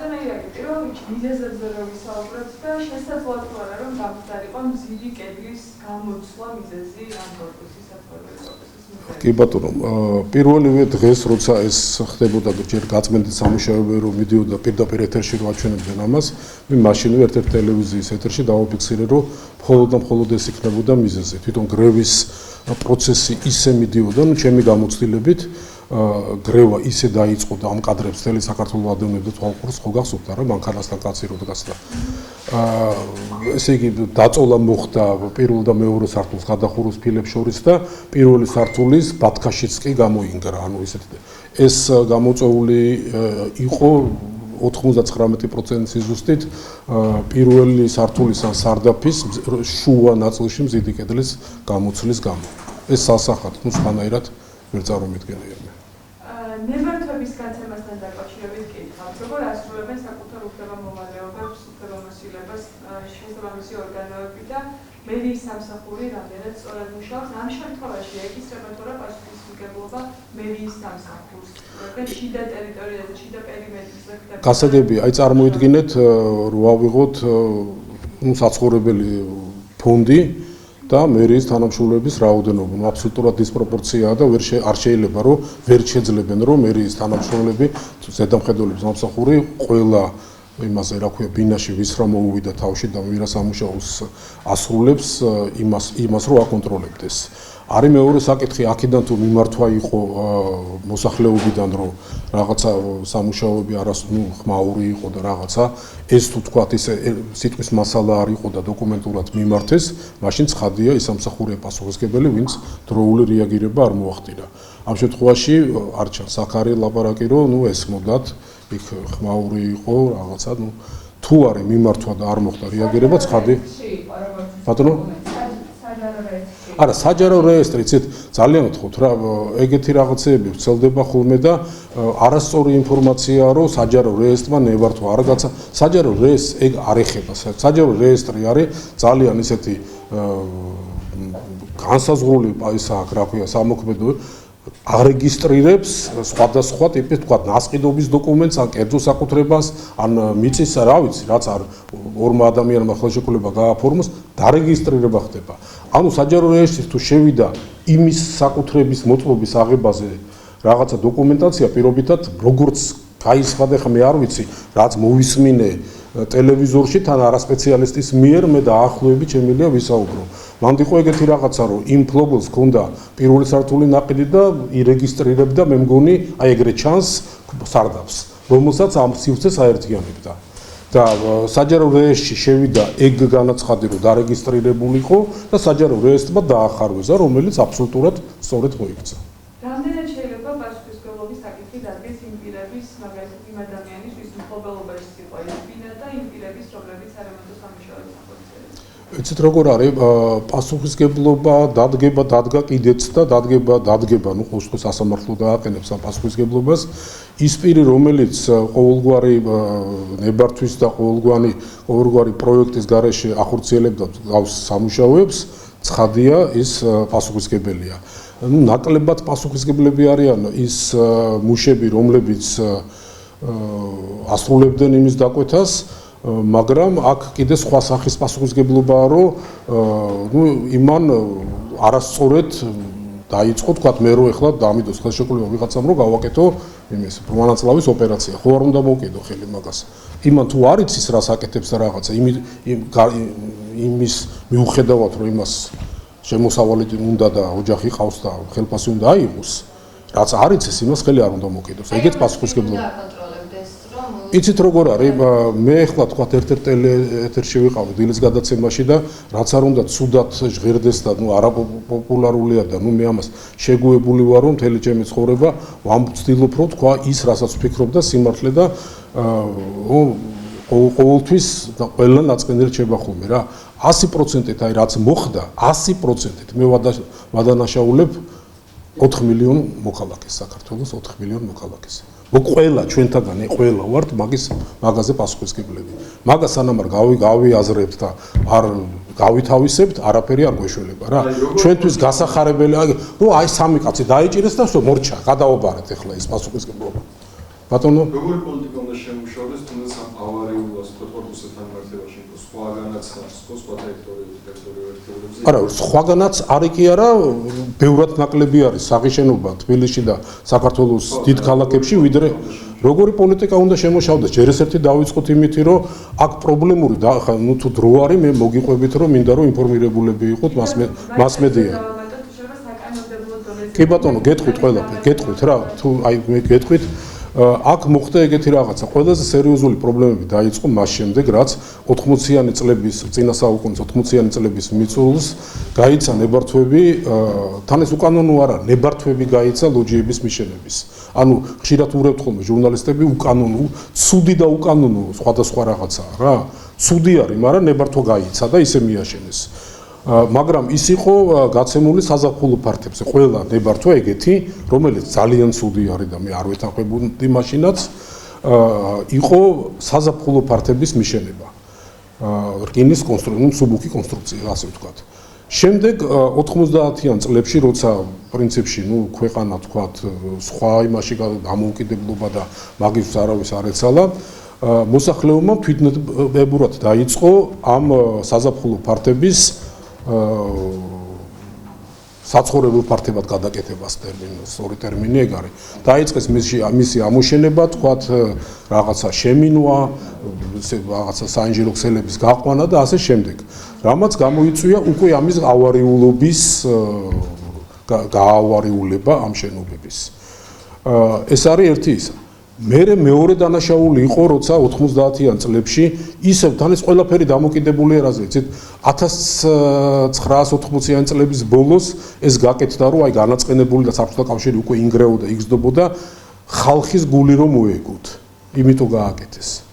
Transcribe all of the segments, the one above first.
ყველანაირად პირველ რიგში მიზეზებზე რომ ვისაუბროთ და შესაძლოა თუ არა რომ გამხდარიყო მზიდი კედლის გამოცვლა მიზეზი ამ კორპუსის საცხოვრებელი კორპუსის კი ბატონო, პირველივე დღეს როცა ეს ხდებოდა ჯერ გაწმენდით სამუშაოები რომ მიდიოდა პირდაპირ ეთერში რომ აჩვენებდნენ ამას, მე მაშინვე ერთ-ერთ ტელევიზიის ეთერში დავაფიქსირე რომ მხოლოდ და მხოლოდ ეს იქნებოდა მიზეზი. თვითონ გრევის პროცესი ისე მიდიოდა, ну ჩემი გამოცდილებით გრევა ისე დაიწყო და ამ კადრებს მთელი საქართველოს ადევნებდა თვალყურს, ხო გახსოვთ არა, მანქანასთან კაცი რო დგასდა. ესე იგი დაწოლა მოხდა პირველ და მეორე სართულს გადახურვის ფილებს შორის და პირველი სართულის ბათქაშიც კი გამოინგრა, ანუ ისეთი ეს გამოწვეული იყო 99% ზუსტით პირველი სართულის ან სარდაფის შუა ნაწილში მზიდი კედლის გამოცვლის გამო. ეს სასახად, ну სხვანაირად ვერ წარმომიდგენია. ნებართვების გაცემასთან დაკავშირებით კითხავთ, როგორ ასრულებენ საკუთარ უფლებამოვალეობებს, უფლებამოსილებას შესაბამისი ორგანოები და მედიის სამსახური რამდენად სწორად მუშაობს, ამ შემთხვევაში ეკისრება თუ არა პასუხისმგებლობა მედიის სამსახურს, რადგან შიდა ტერიტორიაზე, შიდა პერიმეტრზე ხდება. გასაგები, აი წარმოიდგინეთ, რომ ავიღოთ საცხოვრებელი ფონდი და მერიის თანამშრომლების რაოდენობა. აბსოლუტურად დისპროპორციაა და არ შეიძლება რომ ვერ შეძლებენ რომ მერიის თანამშრომლები ზედამხედველების სამსახური ყველა იმაზე რა ქვია ბინაში ვის რა მოუვიდა თავში და ვირა სამუშაოს ასრულებს იმას რომ აკონტროლებდეს. არის მეორე საკითხი აქედან თუ მიმართვა იყო მოსახლეობიდან რომ რაღაცა სამუშაოები ხმაური იყო და რაღაცა ეს თუ თქვათ ისე სიტყვის მასალა არ იყო და დოკუმენტურად მიმართეს, მაშინ ცხადია ის სამსახურია პასუხისმგებელი, ვინც დროული რეაგირება არ მოახდინა. ამ შემთხვევაში არ ჩანს აქ არის ლაპარაკი რომ ეს მოდათ იქ ხმაური იყო რაღაცა თუ არის მიმართვა და არ მოხდა რეაგირება ცხადი ბატონო არა საჯარო რეესტრი იცით ძალიან ვთქვით რა ეგეთი რაღაცეები ვრცელდება ხოლმე და არასწორი ინფორმაციაა რომ საჯარო რეესტრმა ნებართვა არ გაცა საჯარო რეესტრ ეგ არ ეხება საჯარო რეესტრი არის ძალიან ისეთი განსაზღვრული ისა რა ქვია სამოქმედო არეგისტრირებს სხვადასხვა ტიპის თქვა ნასყიდობის დოკუმენტს ან კერძო საკუთრებას ან მიწის რა ვიცი რაც არ ორმა ადამიანმა ხელშეკრულება გააფორმოს დარეგისტრირება ხდება ანუ საჯარო რეესტრის თუ შევიდა იმის საკუთრების მოწყობის აღებაზე რაღაცა დოკუმენტაცია პირობითად როგორც გაისხადა ხა მე არ ვიცი რაც მოვისმინე ტელევიზორში თან არასპეციალისტის მიერ მე დაახლოებით შემიძლია ვისაუბრო მანდი ხო ეგეთი რაღაცა რომ იმ ფლობელს ქონდა პირველი სართული ნაყიდი და ირეგისტრირებდა მე მგონი აი ეგრე ჩანს სარდაფს რომელსაც ამ სივრცეს აერთიანებდა და საჯარო რეესტრში შევიდა ეგ განაცხადი რომ დარეგისტრირებული იყო და საჯარო რეესტრმა დაახარვეზა რომელიც აბსოლუტურად სწორედ მოიქცა რამდენად შეიძლება პასუხისმგებლობის საკითხი დადგეს იმ პირების მაგალითად იმ ადამიანის ვის მფლობელობაში იყო ეს ბინა და იმ პირების რომლებიც არემონტო სამუშაოებს ახორციელებენ იცით როგორ არის პასუხისმგებლობა დადგა კიდეც და დადგება ნუ ყოველთვის სასამართლო დააყენებს ამ პასუხისმგებლობას ის პირი რომელიც ყოველგვარი ნებართვის და ყოველგვარი პროექტის გარეშე ახორციელებდა გავს სამუშაოებს ცხადია ის პასუხისმგებელია ну ნაკლებად პასუხისმგებლები არიან ის მუშები რომლებიც ასრულებდნენ იმის დაკვეთას მაგრამ აქ კიდე სხვა სახის პასუხისმგებლობაა რომ ну იმან არასწორად დაიწყო თქვა მე რო ეხლა დამიდოს ხელშეკრულება ვიღაცამ რომ გავაკეთო იმის პრომანაცლავის ოპერაცია ხო არ უნდა მოვკიდო ხელი მაგას იმან თუ არ იცის რა საკეთებს და რაღაცა იმის მიუხედავად რომ იმას შემოსავალი უნდა და ოჯახი ყავს და ხელფასი უნდა აიღოს რაც არ იცის იმას ხელი არ უნდა მოვკიდოს ეგეც პასუხისმგებლობა იცით როგორ არის მე ახლა თქვა ერთ-ერთ ეთერში ვიყავი დილის გადაცემაში და რაც არ უნდა ცუდად ჟღერდეს და ნუ არაპოპულარულია და ნუ მე ამას შეგუებული ვარ რომ მთელი ჩემი ცხოვრება ვამბობ რომ თქვა ის რასაც ვფიქრობ და სიმართლე და ყოველთვის და ყველა ნაწყენი რჩება ხოლმე რა 100%-ით აი რაც მოხდა 100%-ით მე ვადანაშაულებ 4 მილიონ მოქალაქეს საქართველოს 4 მილიონ მოქალაქეს ყველა ჩვენთაგანი ყველა ვართ მაგაზე პასუხისმგებლები მაგას სანამ არ გავიაზრებთ და არ გავითავისებთ არაფერი არ გვეშველება რა ჩვენთვის გასახარებელი რომ აი სამი კაცი დაიჭირეს და მორჩა გადაობარეთ ახლა ეს პასუხისმგებლობა ბატონო როგორი პოლიტიკა უნდა შემუშავდეს თუნდაც ამ ავარიულ სპორტკორპუსებთან მიმართებაში სხვაგანაც სხვა ტერიტორიებზე არა, სხვაგანაც არის კი არა, ბევრად ნაკლები არის საღიშენობა თბილისში და საქართველოს დიდ ქალაქებში, ვიდრე როგორი პოლიტიკა უნდა შემოშავდეს. ჯერ ეს ერთი დავიწყოთ იმითი, რომ აქ პრობლემური და ხა ნუ თუ დრო არის, მე მოგიყვებით, რომ მინდა რომ ინფორმირებულები იყოთ მასმედია. კი ბატონო, გეტყვით ყველაფერი, გეტყვით რა, თუ აი მე გეტყვით აქ მოხდა ეგეთი რაღაცა. ყველაზე სერიოზული პრობლემები დაიწყო მას შემდეგ, რაც 80-იანი წლების წინა საუკუნის 80-იანი წლების მიწურულს გაიცა ნებართვები, თან ეს უკანონო არა, ნებართვები გაიცა ლოჯიების მიშენების. ანუ ხშირად ურევთ ხოლმე ჟურნალისტები უკანონო, ცუდი და უკანონო სხვადასხვა რაღაცაა რა. ცუდი არის, მაგრამ ნებართვა გაიცა და ისე მიაშენეს. მაგრამ ის იყო გაცემული საზაფხულო ფართებზე. ყველა ნებართვა ეგეთი, რომელიც ძალიან ცუდი არის და მე არ ვეთანხმებოდი მაშინაც, იყო საზაფხულო ფართების მიშენება. რკინის კონსტრუქცია, მსუბუქი კონსტრუქცია, ასე ვთქვათ. შემდეგ 90-იან წლებში, როცა პრინციპში, ქვეყანა ვთქვათ, სხვა იმაში დამოუკიდებლობა და მაგის არავის არ ეცალა, მოსახლეობამ თვითნებურად დაიწყო ამ საზაფხულო ფართების საცხოვრებელ ფართებად გადაკეთებას ტერმინს, ორი ტერმინი ეგ არის. დაიწყეს მისი ამოშენება, თქვათ, რაღაცა შემინვა, რაღაცა საინჟინრო ქსელების გაყვანა და ასე შემდეგ. რამაც გამოიწვია უკვე ამის ავარიულობის გაავარიულება ამ შენობების. ეს არის ერთი ისა. მეორე დანაშაული იყო, როცა 90-იან წლებში ისევ თან ეს ყველაფერი დამოკიდებული ერაზე, იცით, 1980-იან წლების ბოლოს ეს გაკეთდა, რომ აი განაწყენებული და საბჭოთა კავშირი უკვე ინგრეოდა, იგზნობოდა ხალხის გული რომ მოეგოთ. იმიტომ გააკეთეს.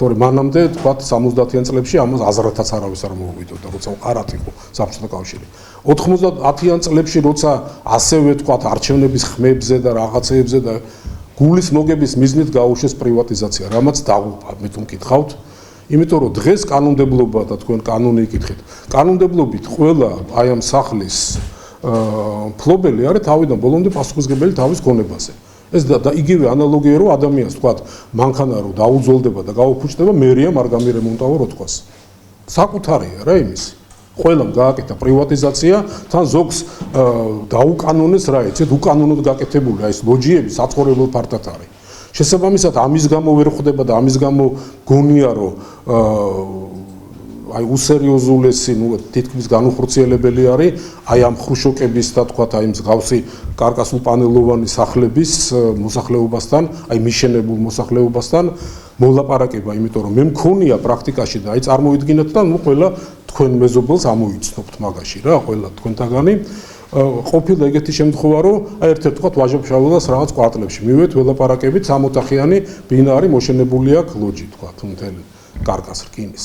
თორე მანამდე, თქვათ, 70-იან წლებში ამას აზრათაც არავის არ მოუვიდოდა, როცა ყარად იყო საბჭოთა კავშირი. 90-იან წლებში, როცა ასევე, თქვათ, არჩევნების ხმებზე და რაღაცეებზე და გულის მოგების მიზნით გაუშვეს პრივატიზაცია, რამაც დაღუპა, მე თუ მკითხავთ, იმიტომ რომ დღეს კანონმდებლობა და თქვენ კანონი იკითხეთ. კანონმდებლობით ყველა აი ამ სახლის მფლობელი არის თავიდან ბოლომდე პასუხისმგებელი თავის გონებაზე. ეს და იგივე ანალოგია რომ ადამიანს თქვათ, მანქანა რომ დაუძველდება და გაუფუჭდება, მერია არ გამირემონტაო რო თქვას. საკუთარია რა იმის. ყველამ გააკეთა პრივატიზაცია, თან ზოგს დაუკანონეს რა იცით, უკანონოდ გაკეთებული, აი ეს ლოჯიები საცხოვრებელ ფართად არის. შესაბამისად, ამის გამო ვერ ხვდება და ამის გამო გონია, რომ აი უსერიოზულესი, თითქმის განუხრწიელებელი არის, აი ამ ხრუშოკების და თქვათ, აი მსგავსი კარკასულპანელოვანი სახლების მოსახლეობასთან, აი მიშენებულ მოსახლეობასთან მოლაპარაკება, იმიტომ რომ მე მქონია პრაქტიკაში და აი წარმოვიდგინეთ და ყველა თქვენ მეზობელს ამოიცნობთ მაგაში რა, ყველა თქვენთაგანი ყოფილა ეგეთი შემთხვევა, რომ აი ერთ-ერთ თქვათ ვაჟა-ფშაველას რაღაც კვარტლებში მივედით ველაპარაკებით 60-ოთახიანი ბინა არის მოშენებული აქ ლოჯი თქვათ, მთელი კარკას რკინის.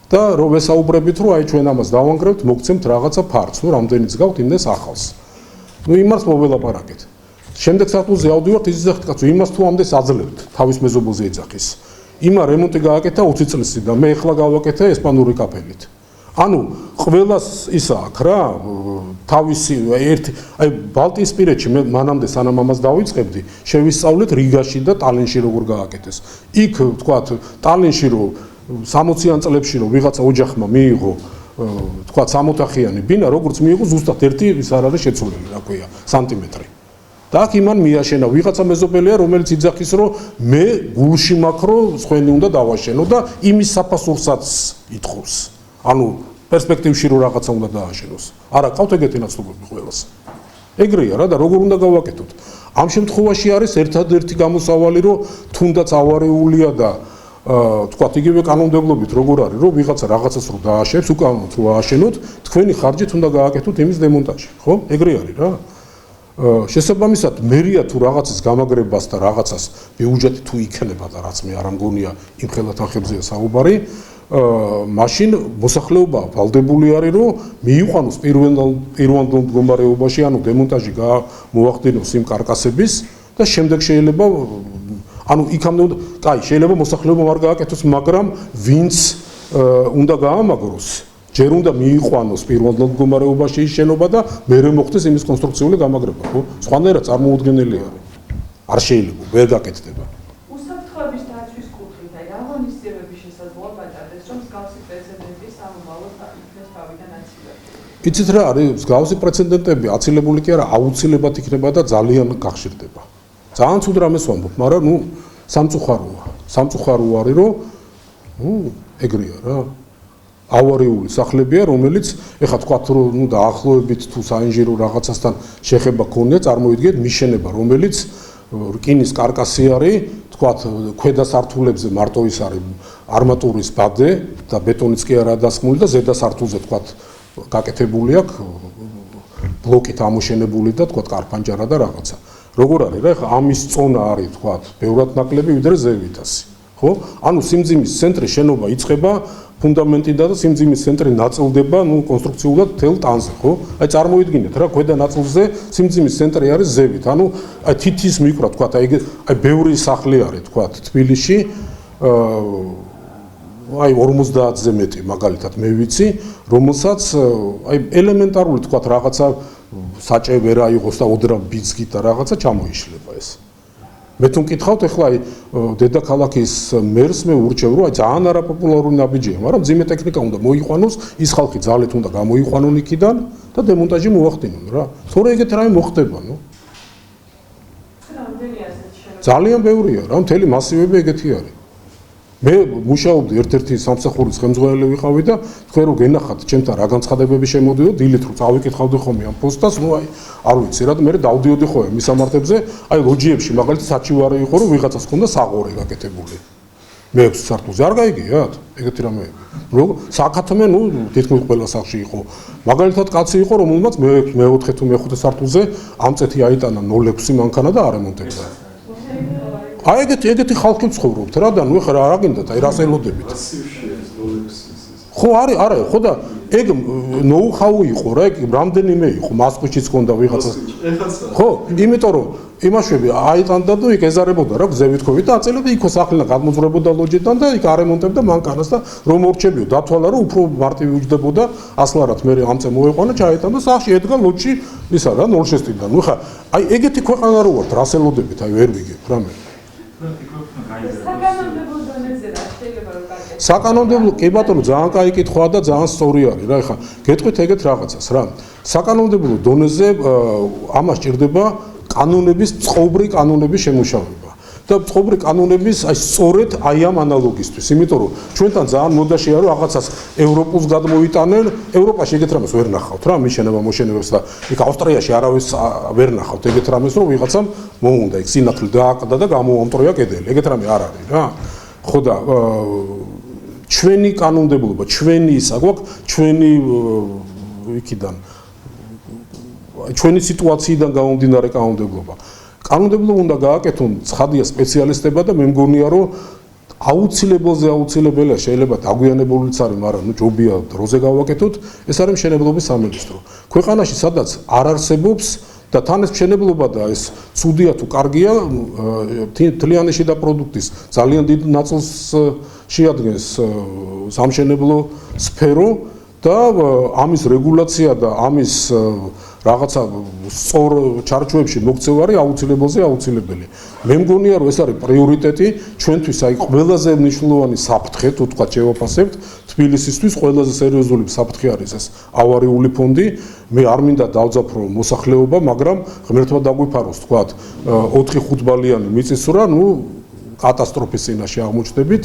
და რომ ვესაუბრებით, რომ აი ჩვენ ამას დავანგრევთ, მოგცემთ რაღაცა ფარც, რამდენიც გაქვთ იმდეს ახალს. იმას მოველაპარაკეთ. შემდეგ სახლზე ავდივართ, იზიძახთ კაცო, იმას თუ ამდენს აძლევთ, თავის მეზობელზე ეძახის. იმა რემონტი გააკეთა 20 წლის წინ და მე ახლა გავაკეთე ესპანური კაპელით. ანუ ყველას ისა აქვს რა, თავისი ერთი, აი ბალტიისპირეთში მე მანამდე სანამ ამას დავიწყებდი, შევისწავლეთ რიგაში და ტალინში როგორ გააკეთეს. იქ თქვათ, ტალინში რომ 60-იან წლებში რომ ვიღაცა ოჯახმა მიიღო თქვათ 60-ოთახიანი ბინა, როგორც მიიღო ზუსტად ერთი ის არ არის შეცვლილი, რა ქვია, სანტიმეტრი. და აქ იმან მიაშენა ვიღაცა მეზობელია, რომელიც იძახის, რომ მე გულში მაქვს, რომ სხვენი უნდა დავაშენო და იმის საფასურსაც ითხოვს. ანუ პერსპექტივში რომ რაღაცა უნდა დააშენოს. არა, ყავთ ეგეთი ნაცნობები ყველას. ეგრეა რა და როგორ უნდა გავაკეთოთ? ამ შემთხვევაში არის ერთადერთი გამოსავალი, რომ თუნდაც ავარიულია და თქვათ იგივე კანონმდებლობით როგორ არის, რომ ვიღაცა რაღაცას რო დააშენებს, უკანონოდ რო ააშენოთ, თქვენი ხარჯით უნდა გააკეთოთ იმის დემონტაჟი, ხო? ეგრე არის რა. შესაბამისად, მერია თუ რაღაცის გამაგრებას და რაღაცას ბიუჯეტი თუ იქნება და რაც მე არ ამგონია იმ ხელათახებზეა საუბარი, მაშინ მოსახლეობა ვალდებული არის, რომ მიიყვანოს პირვანდელ მდგომარეობაში, ანუ დემონტაჟი მოახდინოს იმ კარკასების და შემდეგ შეიძლება ანუ იქამდე კაი, შეიძლება მოსახლეობა არ გააკეთოს, მაგრამ ვინც უნდა გაამაგროს, ჯერ უნდა მიიყვანოს პირვანდელ მდგომარეობაში ის შენობა და მერე მოხდეს იმის კონსტრუქციული გამაგრება, ხო? სხვანაირად წარმოუდგენელი არის. არ შეიძლება, ვერ გაკეთდება. უსაფრთხოების დაცვის კუთხით, აი ღონისძიებების შესაძლოა პატარდეს, რომ მსგავსი პრეცედენტი სამომავლოდ იქნეს თავიდან აცილებული. იცით რა არის მსგავსი პრეცედენტები აცილებული კი არა აუცილებლად იქნება და ძალიან გახშირდება. ძალიან ცუდ რამეს ვამბობ, მაგრამ სამწუხარო არის რომ ეგრეა რა. ავარიული სახლებია, რომელიც ეხლა თქვათ რომ დაახლოებით თუ საინჟინრო რაღაცასთან შეხება ქონია, წარმოიდგინეთ მიშენება, რომელიც რკინის კარკასი არის, თქვათ ქვედა სართულებზე მარტო ის არის არმატურის ბადე და ბეტონიც კი არა დასხმული და ზედა სართულზე თქვათ გაკეთებული აქვს ბლოკით ამოშენებული და თქვათ კარპანჭარა და რაღაცა. როგორ არის რა, ეხლა ამის წონა არის თქვათ ბევრად ნაკლები ვიდრე ზევითასი. ხო? ანუ სიმძიმის ცენტრი შენობა იწყება ფუნდამენტიდან და სიმძიმის ცენტრი ნაწილდება, კონსტრუქციულად თელ ტანზე, ხო? აი წარმოიდგინეთ რა, ქვედა ნაწილზე სიმძიმის ცენტრი არის ზევით. ანუ აი თითის მიკრო, თქვათ, აი ბევრი სახლი არის, თქვათ, თბილისში, აი 50-ზე მეტი, მაგალითად, მე ვიცი, რომელსაც აი ელემენტარული, თქვათ, რაღაცა საჭე ვერ აიღოს და ოდრა ბიძგით და რაღაცა ჩამოიშლება ეს. მე თუ მკითხავთ ახლა აი დედაქალაქის მერს მე ურჩევ რომ აი ძალიან არაპოპულარული ნაბიჯია, მაგრამ ძიმე ტექნიკა უნდა მოიყვანოს, ის ხალხი ძალით უნდა გამოიყვანონ იქიდან და დემონტაჟი მოახდინონ რა. თორე ეგეთ რამე მოხდება, ძალიან ბევრია რა, მთელი მასივები ეგეთი არის. მე მუშაობდი ერთ-ერთი სამსახურის ხელმძღვანელი ვიყავი და თქვენ რო გენახათ ჩემთან რა განცხადებები შემოდიოდა დილით რო წავიკითხავდი ხოლმე ამ პოსტას, აი არ ვიცი რა, მე დავდიოდი ხოლმე მისამართებზე, აი ლოჯიებში მაგალითად საჩივარი იყო რომ ვიღაცას ჰქონდა საყორი გაკეთებული. მე-6 სართულზე არ გაიგიათ ეგეთი რამეები. საკათმე თითქმის ყველა სახლში იყო. მაგალითად კაცი იყო რომელმაც მე-4 თუ მე-5 სართულზე ამწეთი აიტანა 0.6 მანქანა და არემონტებდა. აი ეგეთი ხალხი ცხოვრობთ რა და ნუ ხა რა გინდათ აი რას ელოდებით ხო არის არა ხო და ეგ ნოუ-ჰაუ იყო რა ეგ რამდენიმე იყო მასკოჩიც ჰქონდა ვიღაცა ხო იმიტომ რომ იმაშვები აიტანდა და იქ ეზარებოდა რა გზებით ხოვით და აწელებდა იქო სახლიდან გადმოძვრებოდა ლოჯიდან და იქ არემონტებდა მანქანას და რომ მორჩებიო დათვალა რომ უფრო მარტივი უჯდებოდა ასლარად მე ამწე მოეყვანა ჩაიტანდა სახლში ედგა ლოჯში ისა რა 0 შეესტიდან ნუ ხა აი ეგეთი ქვეყანა რო ვართ რას ელოდებით აი ვერ ვიგებ რამე საკანონმდებლო კი ბატონო ძალიან კაი კითხვაა და ძალიან სწორი არის რა ეხა გეტყვით ეგეთ რაღაცას რა საკანონმდებლო დონეზე ამას ჭირდება კანონების წყობრი კანონების შემუშავება და წყობრი კანონების აი სწორედ აი ამ ანალოგისთვის იმიტომ რომ ჩვენთან ძალიან მოდაშია რომ რაღაცას ევროპულს გადმოიტანენ ევროპაში ეგეთ რამეს ვერ ნახავთ რა მიშენება მოშენებებს და იქ ავსტრიაში არავის ვერ ნახავთ ეგეთ რამეს რომ ვიღაცამ მოუნდა იქ სინათლე დააყდა და გამოამტროია კედელი ეგეთ რამე არ არის რა ხო და ჩვენი კანონმდებლობა ჩვენი ისა გვაქვს ჩვენი იქიდან ჩვენი სიტუაციიდან გამომდინარე კანონმდებლობა კანონმდებლობა უნდა გააკეთონ ცხადია სპეციალისტებმა და მე მგონია რომ აუცილებელია შეიძლება დაგვიანებულიც არის მაგრამ ნუ ჯობია დროზე გავაკეთოთ ეს არის მშენებლობის სამინისტრო ქვეყანაში სადაც არ არსებობს და თან ეს მშენებლობა და ეს ცუდია თუ კარგია თლიანი შიდა პროდუქტის ძალიან დიდ ნაწილს შეადგენს სამშენებლო სფერო და ამის რეგულაცია და ამის რაღაცა სწორ ჩარჩოებში მოქცევა არის აუცილებელი. მე მგონია რომ ეს არის პრიორიტეტი ჩვენთვის აი ყველაზე მნიშვნელოვანი საფრთხე თუ თქვა შევაფასებთ თბილისისთვის ყველაზე სერიოზული საფრთხე არის ეს ავარიული ფონდი მე არ მინდა დავძაფრო მოსახლეობა მაგრამ ღმერთმა დაგვიფაროს თქვა 4-5 ბალიანი მიწისძვრა ნუ კატასტროფის წინაშე აღმოჩნდებით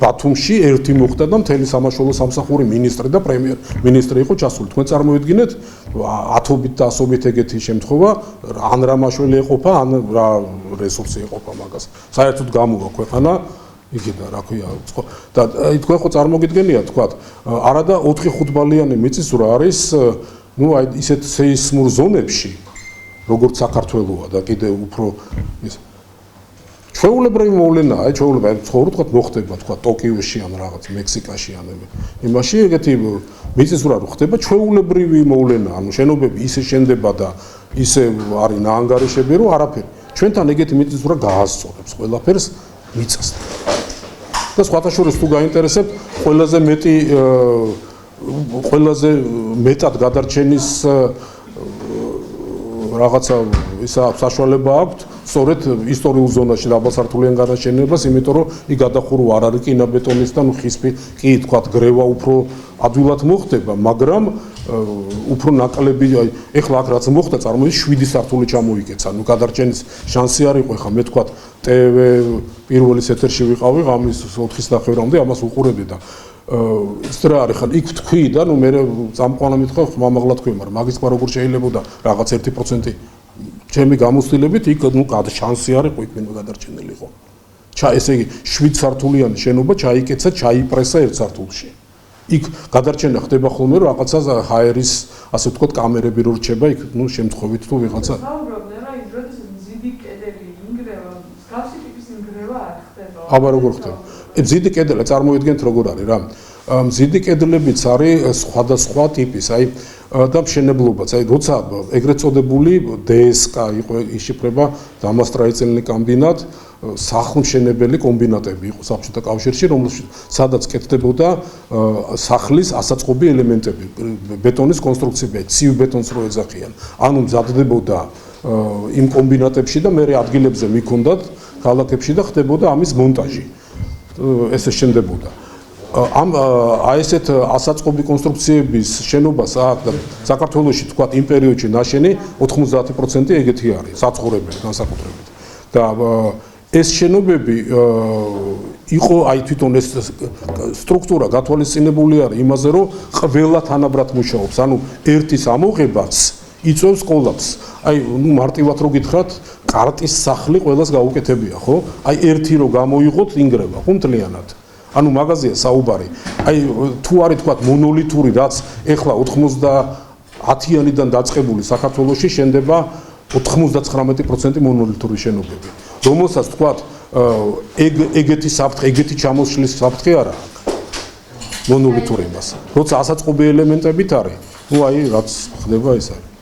ბათუმში ერთი მოხდა და მთელი სამაშველო სამსახური მინისტრი და პრემიერ-მინისტრი იყო ჩასული. თქვენ წარმოიდგინეთ ათობით და ასობით ეგეთი შემთხვევა ან რა მაშველი ეყოფა ან რა რესურსი ეყოფა მაგას. საერთოდ გამოვა ქვეყანა იქიდან რა ქვია და თქვენ ხო წარმოგიდგენია თქვა არადა 4-5 ბალიანი მიწისძვრა არის ნუ აი ისეთ სეისმურ ზონებში როგორც საქართველოა და კიდე უფრო ის ჩვეულებრივი მოვლენაა, აი ჩვეულებრივი ცხოვრობ თქვა მოხდება თქვა ტოკიოში ან რაღაც მექსიკაში ან იმაში ეგეთი მიწისძვრა რო ხდება ჩვეულებრივი მოვლენაა, ანუ შენობები ისე შენდება და ისე არის ნაანგარიშები რომ არაფერი. ჩვენთან ეგეთი მიწისძვრა გაასწორებს ყველაფერს მიწას. და სხვათა შორის თუ გაინტერესებთ, ყველაზე მეტად გადარჩენის რაღაცა ისა საშუალება აქვს სწორედ ისტორიულ ზონაში დაბალსართულიან განაშენებას, იმიტომ რომ იქ გადახურვა არ არის კინაბეტონის და ხის კი თქვა გრევა უფრო ადვილად მოხდება, მაგრამ უფრო ნაკლები, ეხლა აქ რაც მოხდა, წარმოიდგინე 7 სართული ჩამოიკეცა, გადარჩენის შანსი არ იყო, ეხლა მე თქვა TV პირველის ეთერში ვიყავი, ღამის 4:30-მდე ამას უყურებდი და ის რა არის ხან იქ თქვი და მე წამყვანა მითხრა ხმამაღლა თქვი, მაგრამ მაგის ყვა როგორ შეიძლებოდა რაღაც 1% ჩემი გამოცდილებით იქ შანსი არ იყო იქ მე გადარჩენილიყო. ესე იგი 7 სართულიანი შენობა ჩაიკეცა, ჩაიპრესა ერთ სართულში. იქ გადარჩენა ხდება ხოლმე რომ რაღაცა ჰაერის ასე ვთქვათ კამერები რო რჩება იქ შემთხვევით თუ ვიღაცა საუბრობდნენ რა ის როდესაც მზიდი კედელი ინგრევა მსგავსი ტიპის ინგრევა არ ხდება აბა როგორ ხდება მზიდი კედელი წარმოიდგენთ როგორ არის რა მზიდი კედლებიც არის სხვადასხვა ტიპის აი და მშენებლობაც აი როცა ეგრეთ წოდებული DSK იყო იშიფრება დამასტრაიცელნი კომბინატ სახლმშენებელი კომბინატები იყო საბჭოთა კავშირში რომელშიც სადაც კეთდებოდა სახლის ასაწყობი ელემენტები ბეტონის კონსტრუქციები ცივ ბეტონს რო ეძახიან ანუ მზადდებოდა იმ კომბინატებში და მე ადგილებზე მიქონდათ ქალაქებში და ხდებოდა ამის მონტაჟი ესე შენდებოდა ამ აი ესეთ ასაწყობი კონსტრუქციების შენობას აქ და საქართველოში თქვა იმ პერიოდში ნაშენი 90% ეგეთი არის საცხოვრებელი განსაკუთრებით და ეს შენობები იყო აი თვითონ ეს სტრუქტურა გათვალისწინებული არის იმაზე რომ ყველა თანაბრად მუშაობს ანუ ერთის ამოღებაც იწვევს კოლაფსს აი მარტივად რო გითხრათ კარტის სახლი ყველას გაუკეთებია ხო აი ერთი რო გამოიღოთ ინგრევა ხო მთლიანად ანუ მაგაზია საუბარი აი თუ არის თქვა მონოლითური რაც ეხლა 90-იანიდან დაწყებული საქართველოში შენდება 99% მონოლითური შენობები რომელსაც თქვა ეგეთი საფრთხე ეგეთი ჩამოსვლის საფრთხე არა აქვს მონოლითურებას როცა ასაწყობი ელემენტებით არის ნუ აი რაც ხდება ეს არის